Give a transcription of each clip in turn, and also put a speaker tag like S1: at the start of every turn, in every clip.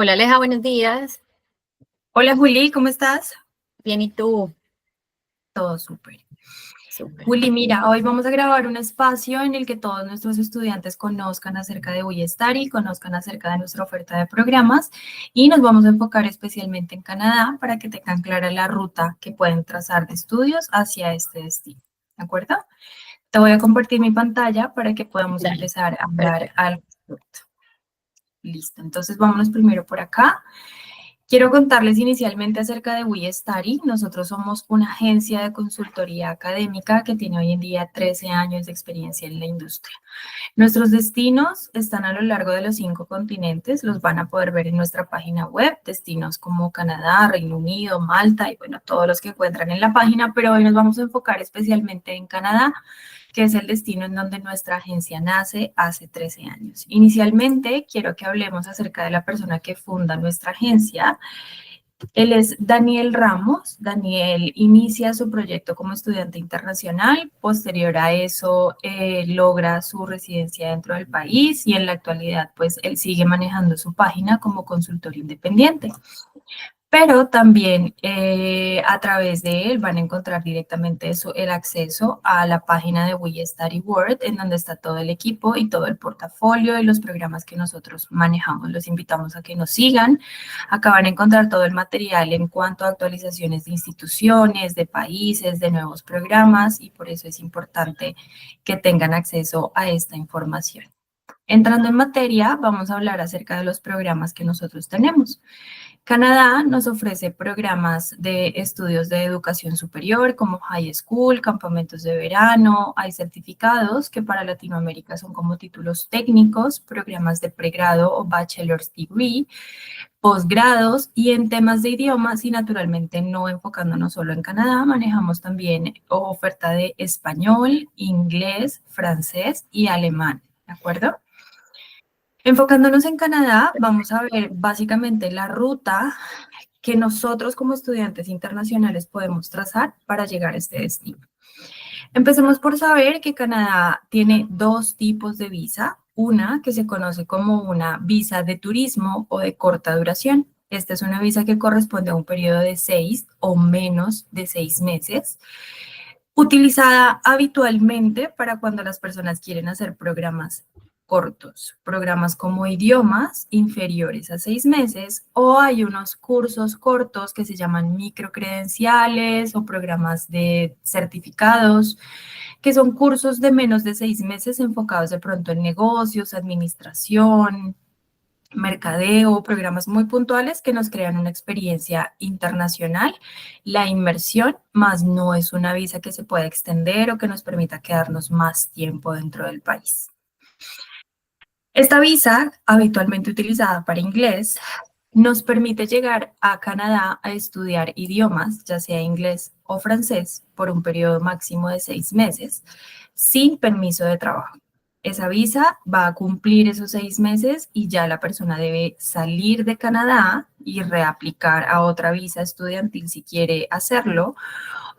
S1: Hola Aleja, buenos días.
S2: Hola Juli, ¿cómo estás?
S1: Bien, ¿y tú?
S2: Todo súper.
S1: Súper.
S2: Juli, mira, hoy vamos a grabar un espacio en el que todos nuestros estudiantes conozcan acerca de Study, conozcan acerca de nuestra oferta de programas y nos vamos a enfocar especialmente en Canadá para que tengan clara la ruta que pueden trazar de estudios hacia este destino. ¿De acuerdo? Te voy a compartir mi pantalla para que podamos
S1: Dale,
S2: empezar a hablar
S1: perfecto.
S2: al respecto. Listo, entonces vámonos primero por acá. Quiero contarles inicialmente acerca de WeStudy. Nosotros somos una agencia de consultoría académica que tiene hoy en día 13 años de experiencia en la industria. Nuestros destinos están a lo largo de los 5 continentes. Los van a poder ver en nuestra página web, destinos como Canadá, Reino Unido, Malta y bueno, todos los que encuentran en la página, pero hoy nos vamos a enfocar especialmente en Canadá, que es el destino en donde nuestra agencia nace hace 13 años. Inicialmente, quiero que hablemos acerca de la persona que funda nuestra agencia. Él es Daniel Ramos. Daniel inicia su proyecto como estudiante internacional. Posterior a eso, logra su residencia dentro del país y en la actualidad, pues, él sigue manejando su página como consultor independiente. Pero también a través de él van a encontrar directamente eso, el acceso a la página de We Study World, en donde está todo el equipo y todo el portafolio de los programas que nosotros manejamos. Los invitamos a que nos sigan. Acá van a encontrar todo el material en cuanto a actualizaciones de instituciones, de países, de nuevos programas, y por eso es importante que tengan acceso a esta información. Entrando en materia, vamos a hablar acerca de los programas que nosotros tenemos. Canadá nos ofrece programas de estudios de educación superior como high school, campamentos de verano, hay certificados que para Latinoamérica son como títulos técnicos, programas de pregrado o bachelor's degree, posgrados y en temas de idiomas y naturalmente no enfocándonos solo en Canadá, manejamos también oferta de español, inglés, francés y alemán, ¿de acuerdo? Enfocándonos en Canadá, vamos a ver básicamente la ruta que nosotros como estudiantes internacionales podemos trazar para llegar a este destino. Empecemos por saber que Canadá tiene dos tipos de visa. Una que se conoce como una visa de turismo o de corta duración. Esta es una visa que corresponde a un periodo de 6 o menos de 6 meses, utilizada habitualmente para cuando las personas quieren hacer programas cortos, programas como idiomas inferiores a 6 meses, o hay unos cursos cortos que se llaman microcredenciales o programas de certificados, que son cursos de menos de 6 meses enfocados de pronto en negocios, administración, mercadeo, programas muy puntuales que nos crean una experiencia internacional. La inmersión, más no es una visa que se pueda extender o que nos permita quedarnos más tiempo dentro del país. Esta visa, habitualmente utilizada para inglés, nos permite llegar a Canadá a estudiar idiomas, ya sea inglés o francés, por un periodo máximo de 6 meses, sin permiso de trabajo. Esa visa va a cumplir esos 6 meses y ya la persona debe salir de Canadá y reaplicar a otra visa estudiantil si quiere hacerlo,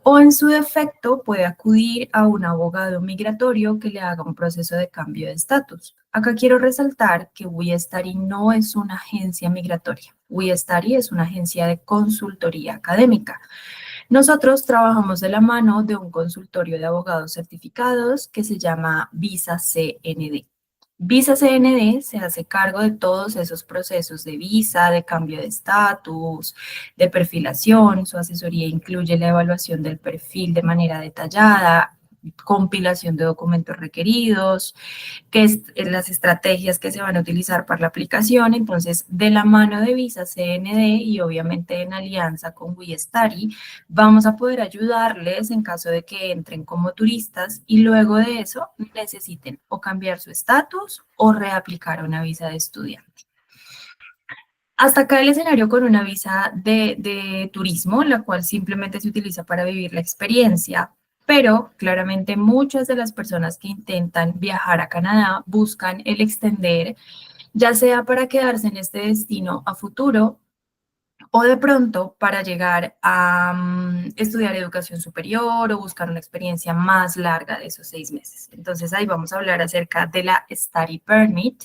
S2: o en su defecto puede acudir a un abogado migratorio que le haga un proceso de cambio de estatus. Acá quiero resaltar que WeStudy no es una agencia migratoria. WeStudy es una agencia de consultoría académica. Nosotros trabajamos de la mano de un consultorio de abogados certificados que se llama Visa CND. Visa CND se hace cargo de todos esos procesos de visa, de cambio de estatus, de perfilación. Su asesoría incluye la evaluación del perfil de manera detallada, compilación de documentos requeridos, que es las estrategias que se van a utilizar para la aplicación. Entonces, de la mano de Visa CND y obviamente en alianza con WeStudy, vamos a poder ayudarles en caso de que entren como turistas y luego de eso necesiten o cambiar su estatus o reaplicar una visa de estudiante. Hasta acá el escenario con una visa de turismo, la cual simplemente se utiliza para vivir la experiencia, pero claramente muchas de las personas que intentan viajar a Canadá buscan el extender, ya sea para quedarse en este destino a futuro o de pronto para llegar a estudiar educación superior o buscar una experiencia más larga de esos 6 meses. Entonces ahí vamos a hablar acerca de la Study Permit,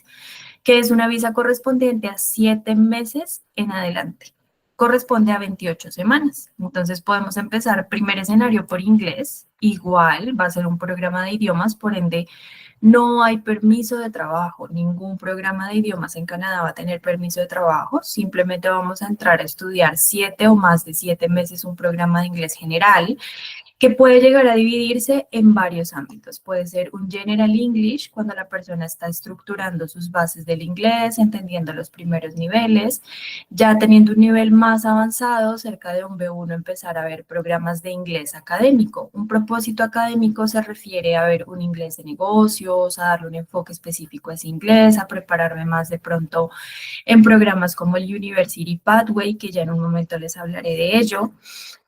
S2: que es una visa correspondiente a 7 meses en adelante. Corresponde a 28 semanas. Entonces podemos empezar primer escenario por inglés. Igual va a ser un programa de idiomas, por ende no hay permiso de trabajo. Ningún programa de idiomas en Canadá va a tener permiso de trabajo. Simplemente vamos a entrar a estudiar 7 o más de 7 meses un programa de inglés general, que puede llegar a dividirse en varios ámbitos. Puede ser un General English, cuando la persona está estructurando sus bases del inglés, entendiendo los primeros niveles, ya teniendo un nivel más avanzado, cerca de un B1, empezar a ver programas de inglés académico. Un propósito académico se refiere a ver un inglés de negocios, a darle un enfoque específico a ese inglés, a prepararme más de pronto en programas como el University Pathway, que ya en un momento les hablaré de ello,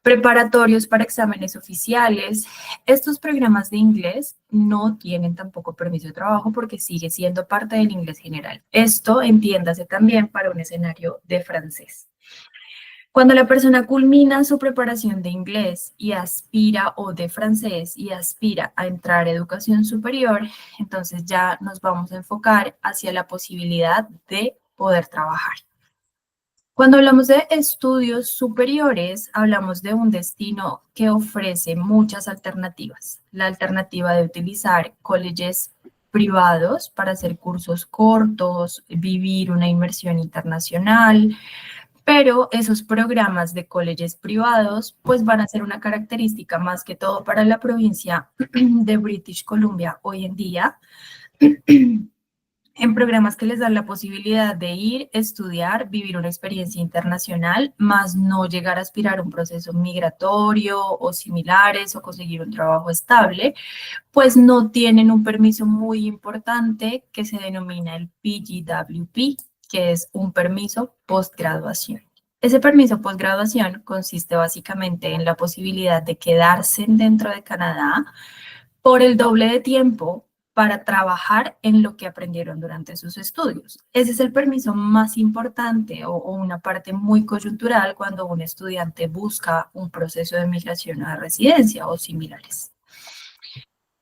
S2: preparatorios para exámenes oficiales. Estos programas de inglés no tienen tampoco permiso de trabajo porque sigue siendo parte del inglés general. Esto entiéndase también para un escenario de francés. Cuando la persona culmina su preparación de inglés y aspira, o de francés, y aspira a entrar a educación superior, entonces ya nos vamos a enfocar hacia la posibilidad de poder trabajar. Cuando hablamos de estudios superiores, hablamos de un destino que ofrece muchas alternativas. La alternativa de utilizar colleges privados para hacer cursos cortos, vivir una inmersión internacional, pero esos programas de colleges privados pues van a ser una característica más que todo para la provincia de British Columbia hoy en día, en programas que les dan la posibilidad de ir, estudiar, vivir una experiencia internacional, más no llegar a aspirar a un proceso migratorio o similares o conseguir un trabajo estable, pues no tienen un permiso muy importante que se denomina el PGWP, que es un permiso postgraduación. Ese permiso postgraduación consiste básicamente en la posibilidad de quedarse dentro de Canadá por el doble de tiempo para trabajar en lo que aprendieron durante sus estudios. Ese es el permiso más importante o una parte muy coyuntural cuando un estudiante busca un proceso de migración a residencia o similares.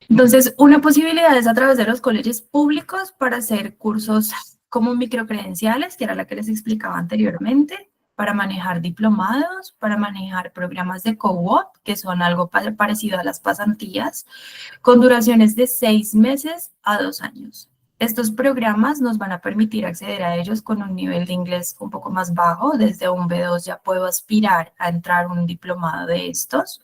S2: Entonces, una posibilidad es a través de los colegios públicos para hacer cursos como microcredenciales, que era la que les explicaba anteriormente, para manejar diplomados, para manejar programas de co-op, que son algo parecido a las pasantías, con duraciones de 6 meses a 2 años. Estos programas nos van a permitir acceder a ellos con un nivel de inglés un poco más bajo. Desde un B2 ya puedo aspirar a entrar a un diplomado de estos.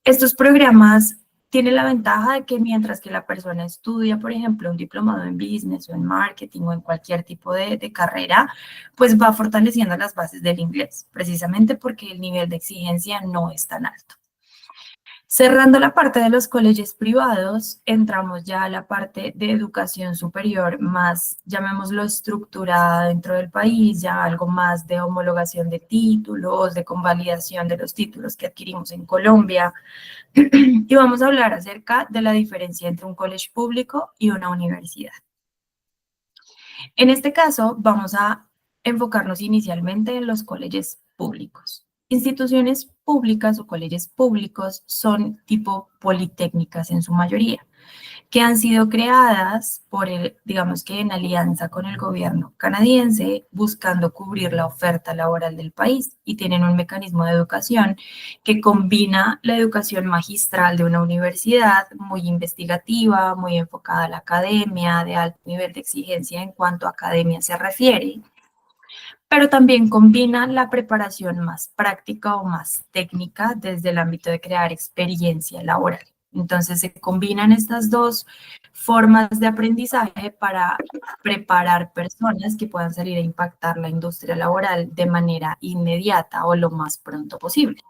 S2: Estos programas tienen la ventaja de que mientras que la persona estudia, por ejemplo, un diplomado en business o en marketing o en cualquier tipo de carrera, pues va fortaleciendo las bases del inglés, precisamente porque el nivel de exigencia no es tan alto. Cerrando la parte de los colegios privados, entramos ya a la parte de educación superior más, llamémoslo, estructurada dentro del país, ya algo más de homologación de títulos, de convalidación de los títulos que adquirimos en Colombia. Y vamos a hablar acerca de la diferencia entre un college público y una universidad. En este caso, vamos a enfocarnos inicialmente en los colegios públicos. Instituciones públicas o colegios públicos son tipo politécnicas en su mayoría, que han sido creadas por digamos que en alianza con el gobierno canadiense, buscando cubrir la oferta laboral del país, y tienen un mecanismo de educación que combina la educación magistral de una universidad muy investigativa, muy enfocada a la academia, de alto nivel de exigencia en cuanto a academia se refiere, pero también combina la preparación más práctica o más técnica desde el ámbito de crear experiencia laboral. Entonces se combinan estas dos formas de aprendizaje para preparar personas que puedan salir a impactar la industria laboral de manera inmediata o lo más pronto posible.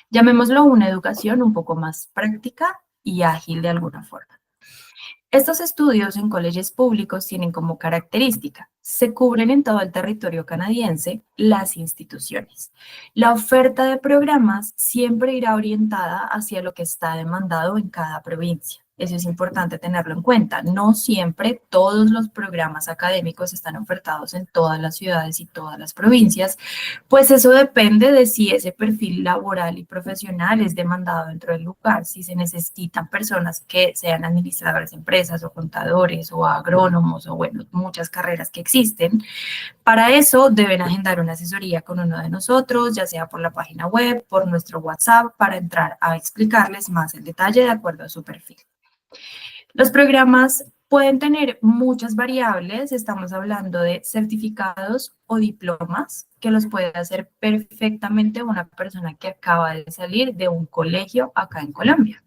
S2: Llamémoslo una educación un poco más práctica y ágil de alguna forma. Estos estudios en colegios públicos tienen como característica: se cubren en todo el territorio canadiense las instituciones. La oferta de programas siempre irá orientada hacia lo que está demandado en cada provincia. Eso es importante tenerlo en cuenta. No siempre todos los programas académicos están ofertados en todas las ciudades y todas las provincias, pues eso depende de si ese perfil laboral y profesional es demandado dentro del lugar, si se necesitan personas que sean administradores de empresas o contadores o agrónomos o bueno, muchas carreras que existen. Para eso deben agendar una asesoría con uno de nosotros, ya sea por la página web, por nuestro WhatsApp, para entrar a explicarles más en detalle de acuerdo a su perfil. Los programas pueden tener muchas variables, estamos hablando de certificados o diplomas que los puede hacer perfectamente una persona que acaba de salir de un colegio acá en Colombia.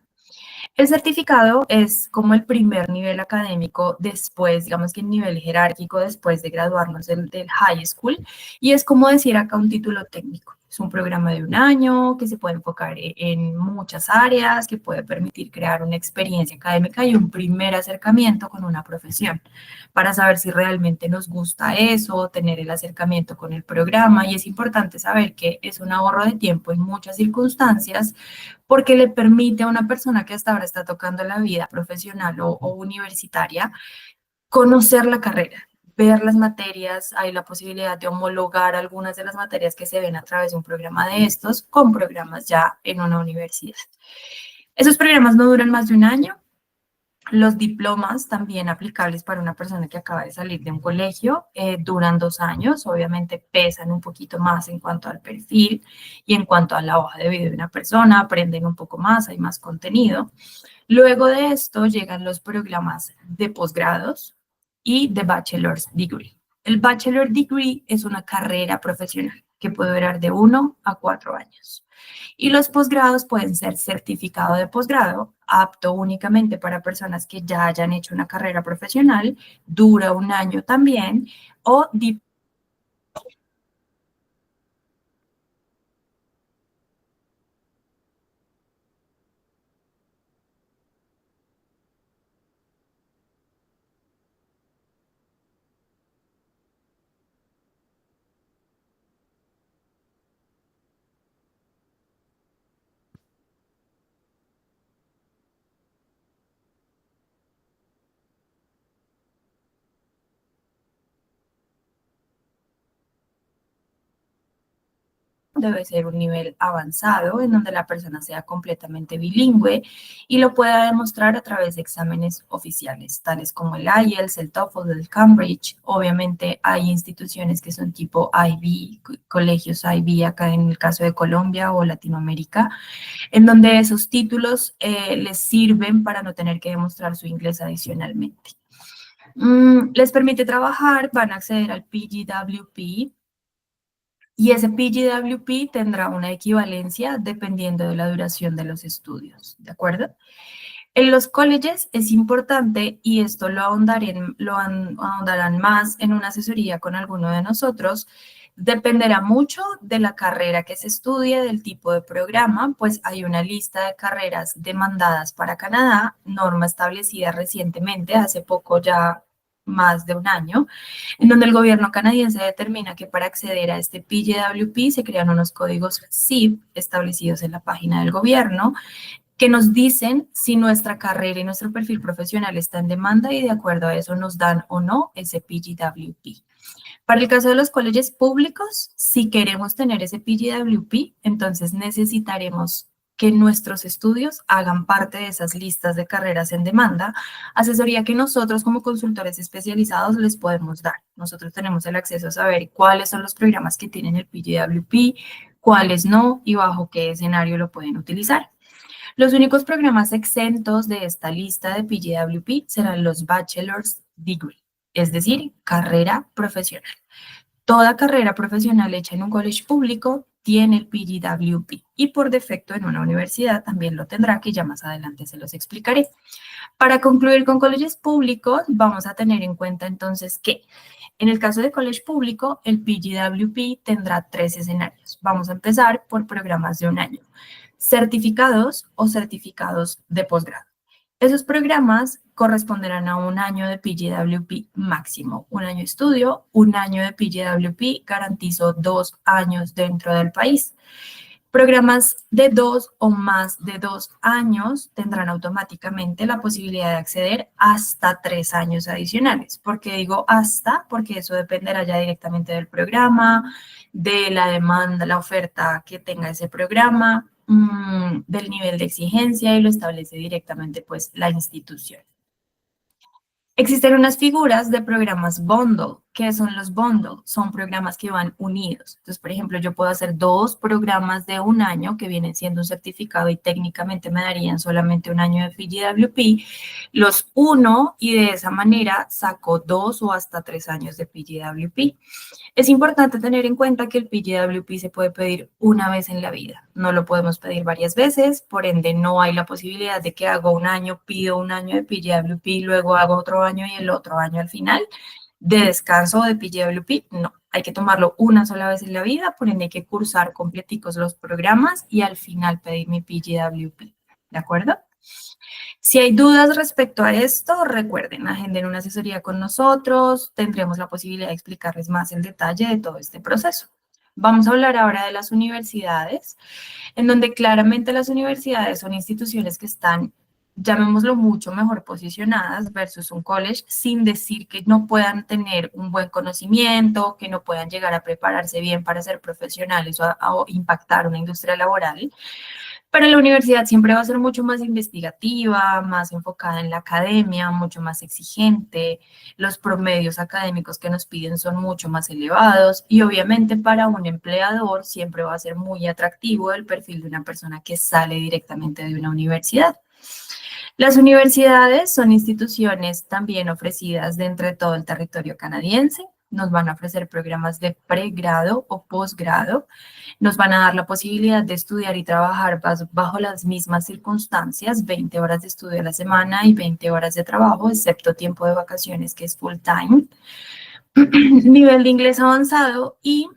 S2: El certificado es como el primer nivel académico después, digamos que el nivel jerárquico después de graduarnos del high school, y es como decir acá un título técnico. Es un programa de un año que se puede enfocar en muchas áreas, que puede permitir crear una experiencia académica y un primer acercamiento con una profesión para saber si realmente nos gusta eso, tener el acercamiento con el programa. Y es importante saber que es un ahorro de tiempo en muchas circunstancias porque le permite a una persona que hasta ahora está tocando la vida profesional o universitaria conocer la carrera, ver las materias, hay la posibilidad de homologar algunas de las materias que se ven a través de un programa de estos con programas ya en una universidad. Esos programas no duran más de un año. Los diplomas también aplicables para una persona que acaba de salir de un colegio duran 2 años, obviamente pesan un poquito más en cuanto al perfil y en cuanto a la hoja de vida de una persona, aprenden un poco más, hay más contenido. Luego de esto llegan los programas de posgrados y de bachelor's degree. El bachelor degree es una carrera profesional que puede durar de 1 a 4 años. Y los posgrados pueden ser certificado de posgrado, apto únicamente para personas que ya hayan hecho una carrera profesional, dura un año también, o debe ser un nivel avanzado en donde la persona sea completamente bilingüe y lo pueda demostrar a través de exámenes oficiales, tales como el IELTS, el TOEFL, el Cambridge. Obviamente hay instituciones que son tipo IB, colegios IB acá en el caso de Colombia o Latinoamérica, en donde esos títulos les sirven para no tener que demostrar su inglés adicionalmente. Les permite trabajar, van a acceder al PGWP, y ese PGWP tendrá una equivalencia dependiendo de la duración de los estudios, ¿de acuerdo? En los colleges es importante, y esto ahondarán más en una asesoría con alguno de nosotros, dependerá mucho de la carrera que se estudie, del tipo de programa, pues hay una lista de carreras demandadas para Canadá, norma establecida recientemente, hace poco ya más de un año, en donde el gobierno canadiense determina que para acceder a este PGWP se crean unos códigos CIV establecidos en la página del gobierno que nos dicen si nuestra carrera y nuestro perfil profesional está en demanda y de acuerdo a eso nos dan o no ese PGWP. Para el caso de los colegios públicos, si queremos tener ese PGWP, entonces necesitaremos que nuestros estudios hagan parte de esas listas de carreras en demanda, asesoría que nosotros como consultores especializados les podemos dar. Nosotros tenemos el acceso a saber cuáles son los programas que tienen el PGWP, cuáles no y bajo qué escenario lo pueden utilizar. Los únicos programas exentos de esta lista de PGWP serán los Bachelor's Degree, es decir, carrera profesional. Toda carrera profesional hecha en un college público tiene el PGWP y por defecto en una universidad también lo tendrá, que ya más adelante se los explicaré. Para concluir con colegios públicos, vamos a tener en cuenta entonces que en el caso de college público, el PGWP tendrá 3 escenarios. Vamos a empezar por programas de un año, certificados o certificados de posgrado. Esos programas corresponderán a un año de PGWP máximo, un año de estudio, un año de PGWP, garantizo 2 años dentro del país. Programas de 2 o más de 2 años tendrán automáticamente la posibilidad de acceder hasta 3 años adicionales. ¿Por qué digo hasta? Porque eso dependerá ya directamente del programa, de la demanda, la oferta que tenga ese programa, del nivel de exigencia y lo establece directamente pues la institución. Existen unas figuras de programas bundle. ¿Qué son los bundle? Son programas que van unidos. Entonces, por ejemplo, yo puedo hacer 2 programas de un año que vienen siendo un certificado y técnicamente me darían solamente un año de PGWP. Los uno y de esa manera saco 2 o hasta 3 años de PGWP. Es importante tener en cuenta que el PGWP se puede pedir una vez en la vida, no lo podemos pedir varias veces, por ende no hay la posibilidad de que hago un año, pido un año de PGWP, luego hago otro año y el otro año al final de descanso de PGWP, no, hay que tomarlo una sola vez en la vida, por ende hay que cursar completicos los programas y al final pedir mi PGWP, ¿de acuerdo? Si hay dudas respecto a esto, recuerden, agenden una asesoría con nosotros, tendremos la posibilidad de explicarles más el detalle de todo este proceso. Vamos a hablar ahora de las universidades, en donde claramente las universidades son instituciones que están, llamémoslo, mucho mejor posicionadas versus un college, sin decir que no puedan tener un buen conocimiento, que no puedan llegar a prepararse bien para ser profesionales o impactar una industria laboral. Pero la universidad siempre va a ser mucho más investigativa, más enfocada en la academia, mucho más exigente. Los promedios académicos que nos piden son mucho más elevados y obviamente para un empleador siempre va a ser muy atractivo el perfil de una persona que sale directamente de una universidad. Las universidades son instituciones también ofrecidas dentro de todo el territorio canadiense. Nos van a ofrecer programas de pregrado o posgrado. Nos van a dar la posibilidad de estudiar y trabajar bajo las mismas circunstancias, 20 horas de estudio a la semana y 20 horas de trabajo, excepto tiempo de vacaciones que es full time. Nivel de inglés avanzado y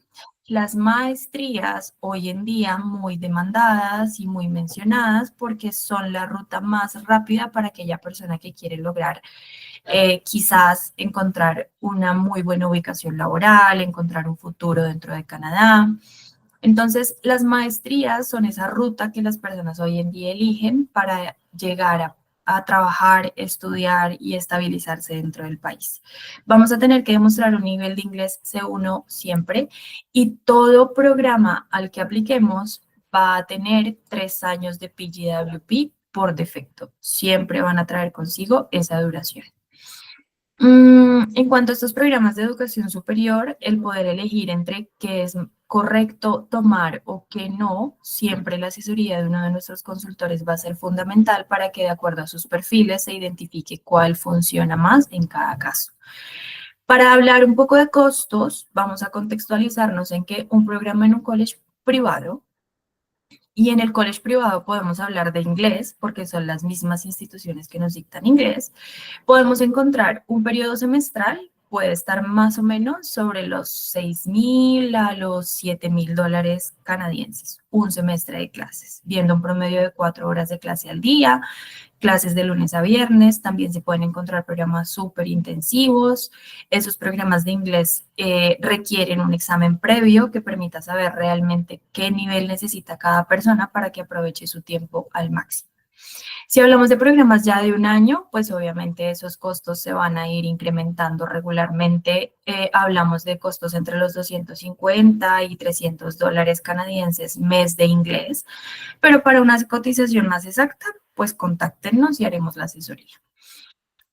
S2: las maestrías hoy en día muy demandadas y muy mencionadas porque son la ruta más rápida para aquella persona que quiere lograr quizás encontrar una muy buena ubicación laboral, encontrar un futuro dentro de Canadá. Entonces, las maestrías son esa ruta que las personas hoy en día eligen para llegar a trabajar, estudiar y estabilizarse dentro del país. Vamos a tener que demostrar un nivel de inglés C1 siempre y todo programa al que apliquemos va a tener 3 años de PGWP por defecto. Siempre van a traer consigo esa duración. En cuanto a estos programas de educación superior, el poder elegir entre qué es correcto tomar o qué no, siempre la asesoría de uno de nuestros consultores va a ser fundamental para que de acuerdo a sus perfiles se identifique cuál funciona más en cada caso. Para hablar un poco de costos, vamos a contextualizarnos en que un programa en un college privado y en el college privado podemos hablar de inglés, porque son las mismas instituciones que nos dictan inglés. Podemos encontrar un periodo semestral, puede estar más o menos sobre los 6,000 a los 7,000 dólares canadienses, un semestre de clases, viendo un promedio de 4 horas de clase al día, clases de lunes a viernes, también se pueden encontrar programas súper intensivos. Esos programas de inglés requieren un examen previo que permita saber realmente qué nivel necesita cada persona para que aproveche su tiempo al máximo. Si hablamos de programas ya de un año, pues obviamente esos costos se van a ir incrementando regularmente. Hablamos de costos entre los 250 y 300 dólares canadienses mes de inglés, pero para una cotización más exacta, pues contáctenos y haremos la asesoría.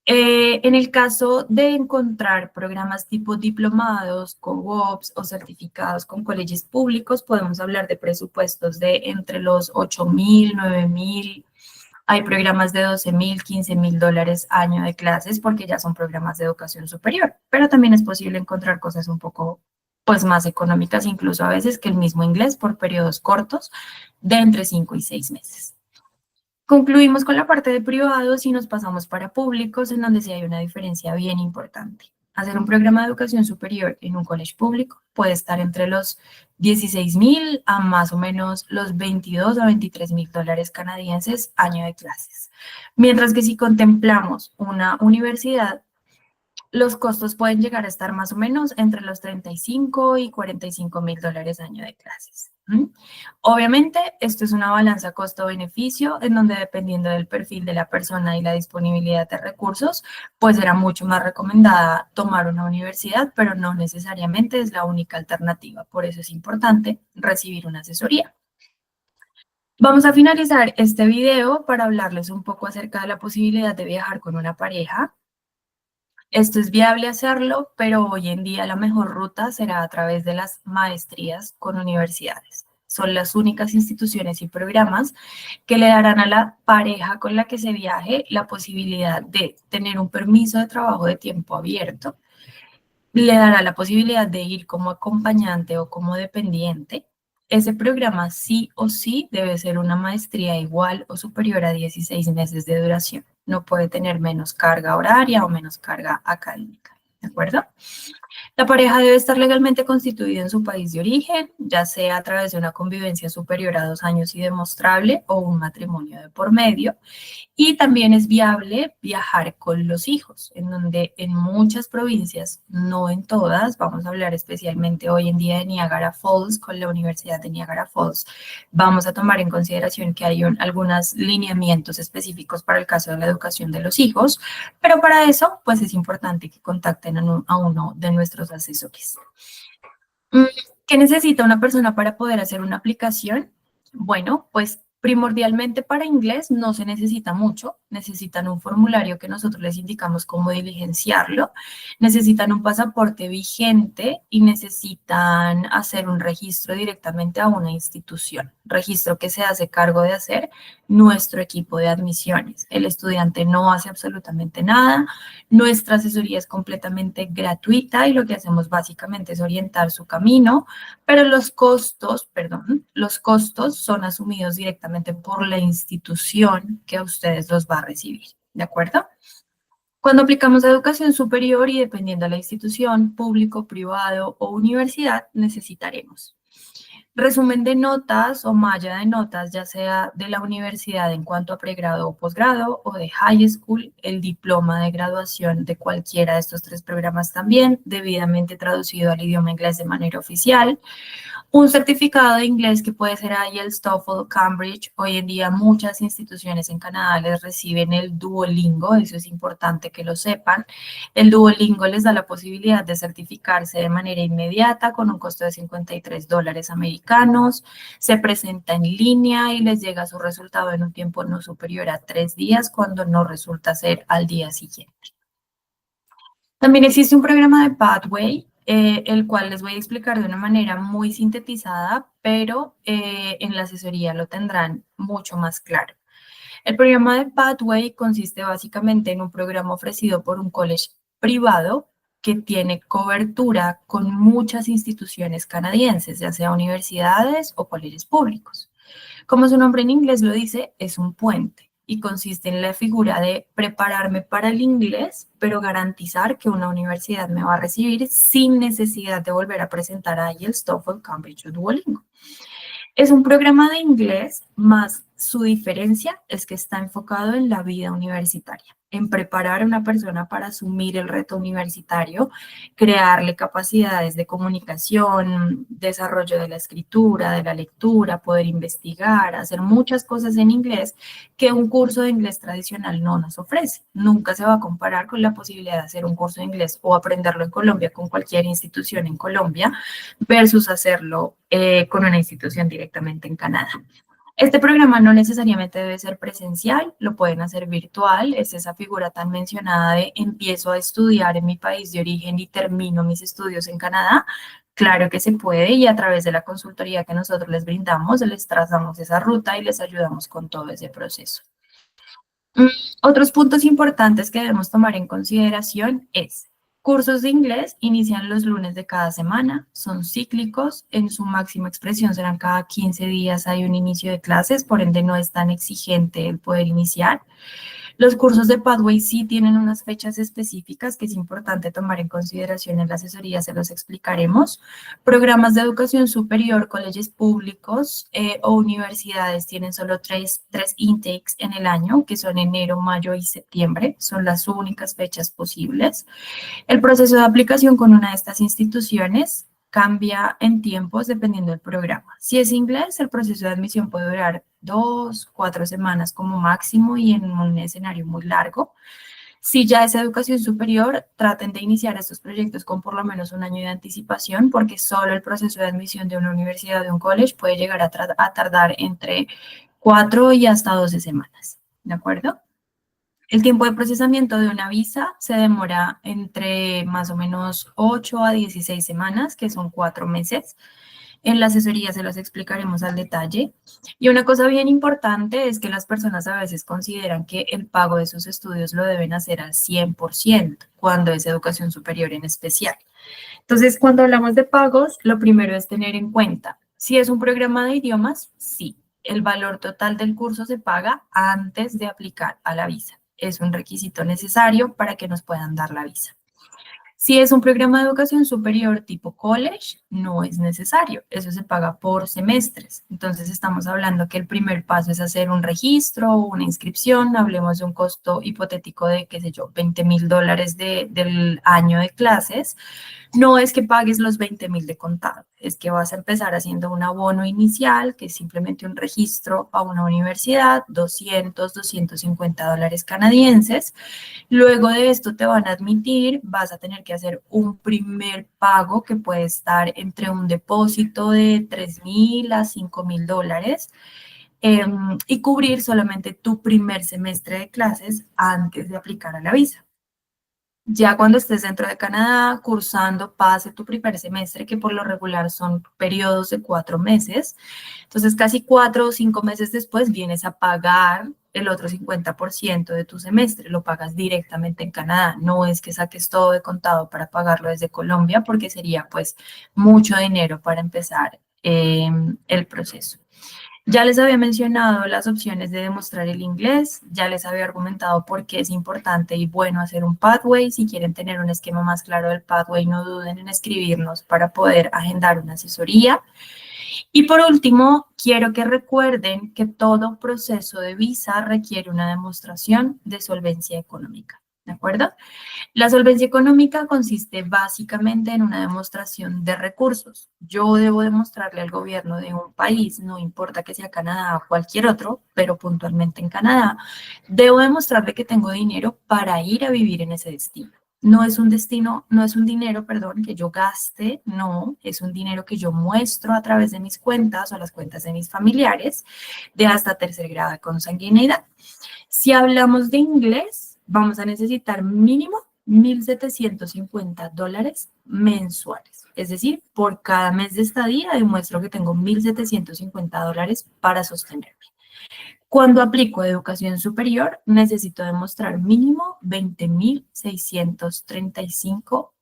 S2: En el caso de encontrar programas tipo diplomados, co-ops o certificados con colegios públicos, podemos hablar de presupuestos de entre los 8,000, 9,000. Hay programas de 12,000, 15,000 dólares año de clases porque ya son programas de educación superior, pero también es posible encontrar cosas un poco pues más económicas, incluso a veces que el mismo inglés por periodos cortos de entre 5 y 6 meses. Concluimos con la parte de privados y nos pasamos para públicos, en donde sí hay una diferencia bien importante. Hacer un programa de educación superior en un college público puede estar entre los 16,000 a más o menos los 22 a 23,000 dólares canadienses año de clases. Mientras que si contemplamos una universidad, los costos pueden llegar a estar más o menos entre los 35 y 45,000 dólares año de clases. Obviamente, esto es una balanza costo-beneficio, en donde dependiendo del perfil de la persona y la disponibilidad de recursos, pues será mucho más recomendada tomar una universidad, pero no necesariamente es la única alternativa. Por eso es importante recibir una asesoría. Vamos a finalizar este video para hablarles un poco acerca de la posibilidad de viajar con una pareja. Esto es viable hacerlo, pero hoy en día la mejor ruta será a través de las maestrías con universidades. Son las únicas instituciones y programas que le darán a la pareja con la que se viaje la posibilidad de tener un permiso de trabajo de tiempo abierto, le dará la posibilidad de ir como acompañante o como dependiente. Ese programa sí o sí debe ser una maestría igual o superior a 16 meses de duración. No puede tener menos carga horaria o menos carga académica, ¿de acuerdo? La pareja debe estar legalmente constituida en su país de origen, ya sea a través de una convivencia superior a 2 años y demostrable o un matrimonio de por medio. Y también es viable viajar con los hijos, en donde en muchas provincias, no en todas, vamos a hablar especialmente hoy en día de Niagara Falls, con la Universidad de Niagara Falls, vamos a tomar en consideración que hay algunos lineamientos específicos para el caso de la educación de los hijos, pero para eso, pues es importante que contacten a uno de nuestros asesores. ¿Qué necesita una persona para poder hacer una aplicación? Bueno, pues primordialmente para inglés no se necesita mucho, necesitan un formulario que nosotros les indicamos cómo diligenciarlo, necesitan un pasaporte vigente y necesitan hacer un registro directamente a una institución, registro que se hace cargo de hacer nuestro equipo de admisiones. El estudiante no hace absolutamente nada, nuestra asesoría es completamente gratuita y lo que hacemos básicamente es orientar su camino, pero los costos son asumidos directamente por la institución que a ustedes los va a recibir, ¿de acuerdo? Cuando aplicamos a educación superior y dependiendo de la institución, público, privado o universidad, necesitaremos resumen de notas o malla de notas, ya sea de la universidad en cuanto a pregrado o posgrado o de high school, el diploma de graduación de cualquiera de estos 3 programas también, debidamente traducido al idioma inglés de manera oficial. Un certificado de inglés que puede ser IELTS, TOEFL, Cambridge. Hoy en día muchas instituciones en Canadá les reciben el Duolingo, eso es importante que lo sepan. El Duolingo les da la posibilidad de certificarse de manera inmediata con un costo de $53 americanos. Se presenta en línea y les llega su resultado en un tiempo no superior a 3 días cuando no resulta ser al día siguiente. También existe un programa de Pathway, el cual les voy a explicar de una manera muy sintetizada, pero en la asesoría lo tendrán mucho más claro. El programa de Pathway consiste básicamente en un programa ofrecido por un college privado que tiene cobertura con muchas instituciones canadienses, ya sea universidades o colegios públicos. Como su nombre en inglés lo dice, es un puente y consiste en la figura de prepararme para el inglés, pero garantizar que una universidad me va a recibir sin necesidad de volver a presentar a IELTS, TOEFL, Cambridge o Duolingo. Es un programa de inglés, más su diferencia es que está enfocado en la vida universitaria, en preparar a una persona para asumir el reto universitario, crearle capacidades de comunicación, desarrollo de la escritura, de la lectura, poder investigar, hacer muchas cosas en inglés que un curso de inglés tradicional no nos ofrece. Nunca se va a comparar con la posibilidad de hacer un curso de inglés o aprenderlo en Colombia con cualquier institución en Colombia versus hacerlo con una institución directamente en Canadá. Este programa no necesariamente debe ser presencial, lo pueden hacer virtual, es esa figura tan mencionada de empiezo a estudiar en mi país de origen y termino mis estudios en Canadá. Claro que se puede y a través de la consultoría que nosotros les brindamos, les trazamos esa ruta y les ayudamos con todo ese proceso. Otros puntos importantes que debemos tomar en consideración es cursos de inglés inician los lunes de cada semana, son cíclicos, en su máxima expresión serán cada 15 días hay un inicio de clases, por ende no es tan exigente el poder iniciar. Los cursos de Pathway sí tienen unas fechas específicas que es importante tomar en consideración en la asesoría, se los explicaremos. Programas de educación superior, colegios públicos o universidades tienen solo tres intakes en el año, que son enero, mayo y septiembre, son las únicas fechas posibles. El proceso de aplicación con una de estas instituciones cambia en tiempos dependiendo del programa. Si es inglés, el proceso de admisión puede durar 2, 4 semanas como máximo y en un escenario muy largo. Si ya es educación superior, traten de iniciar estos proyectos con por lo menos un año de anticipación, porque solo el proceso de admisión de una universidad o de un college puede llegar a tardar entre 4 y hasta 12 semanas. ¿De acuerdo? El tiempo de procesamiento de una visa se demora entre más o menos 8 a 16 semanas, que son 4 meses. En la asesoría se los explicaremos al detalle. Y una cosa bien importante es que las personas a veces consideran que el pago de sus estudios lo deben hacer al 100% cuando es educación superior en especial. Entonces, cuando hablamos de pagos, lo primero es tener en cuenta, si es un programa de idiomas, sí, el valor total del curso se paga antes de aplicar a la visa. Es un requisito necesario para que nos puedan dar la visa. Si es un programa de educación superior tipo college, no es necesario. Eso se paga por semestres. Entonces estamos hablando que el primer paso es hacer un registro o una inscripción. Hablemos de un costo hipotético de, qué sé yo, $20,000 del año de clases. No es que pagues los 20,000 de contado, es que vas a empezar haciendo un abono inicial, que es simplemente un registro a una universidad, $250 canadienses. Luego de esto te van a admitir, vas a tener que hacer un primer pago que puede estar entre un depósito de $3,000 a $5,000 y cubrir solamente tu primer semestre de clases antes de aplicar a la visa. Ya cuando estés dentro de Canadá, cursando, pase tu primer semestre, que por lo regular son periodos de 4 meses. Entonces, casi 4 o 5 meses después vienes a pagar el otro 50% de tu semestre. Lo pagas directamente en Canadá. No es que saques todo de contado para pagarlo desde Colombia, porque sería pues mucho dinero para empezar el proceso. Ya les había mencionado las opciones de demostrar el inglés, ya les había argumentado por qué es importante y bueno hacer un pathway. Si quieren tener un esquema más claro del pathway, no duden en escribirnos para poder agendar una asesoría. Y por último, quiero que recuerden que todo proceso de visa requiere una demostración de solvencia económica, ¿de acuerdo? La solvencia económica consiste básicamente en una demostración de recursos. Yo debo demostrarle al gobierno de un país, no importa que sea Canadá o cualquier otro, pero puntualmente en Canadá, debo demostrarle que tengo dinero para ir a vivir en ese destino. No es un destino, no es un dinero, perdón, que yo gaste, no, es un dinero que yo muestro a través de mis cuentas o las cuentas de mis familiares de hasta tercer grado de consanguineidad. Si hablamos de inglés, vamos a necesitar mínimo $1,750 mensuales. Es decir, por cada mes de estadía demuestro que tengo $1,750 para sostenerme. Cuando aplico educación superior, necesito demostrar mínimo $20,635.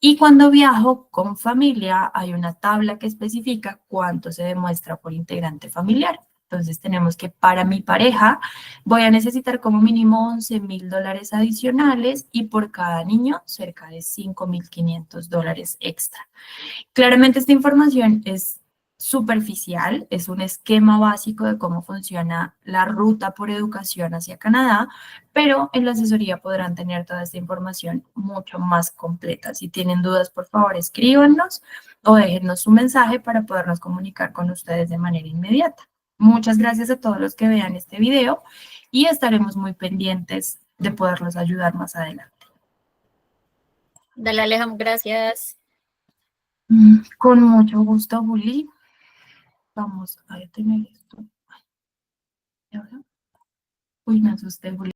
S2: Y cuando viajo con familia, hay una tabla que especifica cuánto se demuestra por integrante familiar. Entonces tenemos que para mi pareja voy a necesitar como mínimo $11,000 adicionales y por cada niño cerca de $5,500 extra. Claramente esta información es superficial, es un esquema básico de cómo funciona la ruta por educación hacia Canadá, pero en la asesoría podrán tener toda esta información mucho más completa. Si tienen dudas, por favor, escríbanos o déjennos su mensaje para podernos comunicar con ustedes de manera inmediata. Muchas gracias a todos los que vean este video y estaremos muy pendientes de poderlos ayudar más adelante.
S1: Dale, Alejandro, gracias.
S2: Con mucho gusto, Juli. Vamos a detener esto. ¿Y ahora? Uy, me asusté, Juli.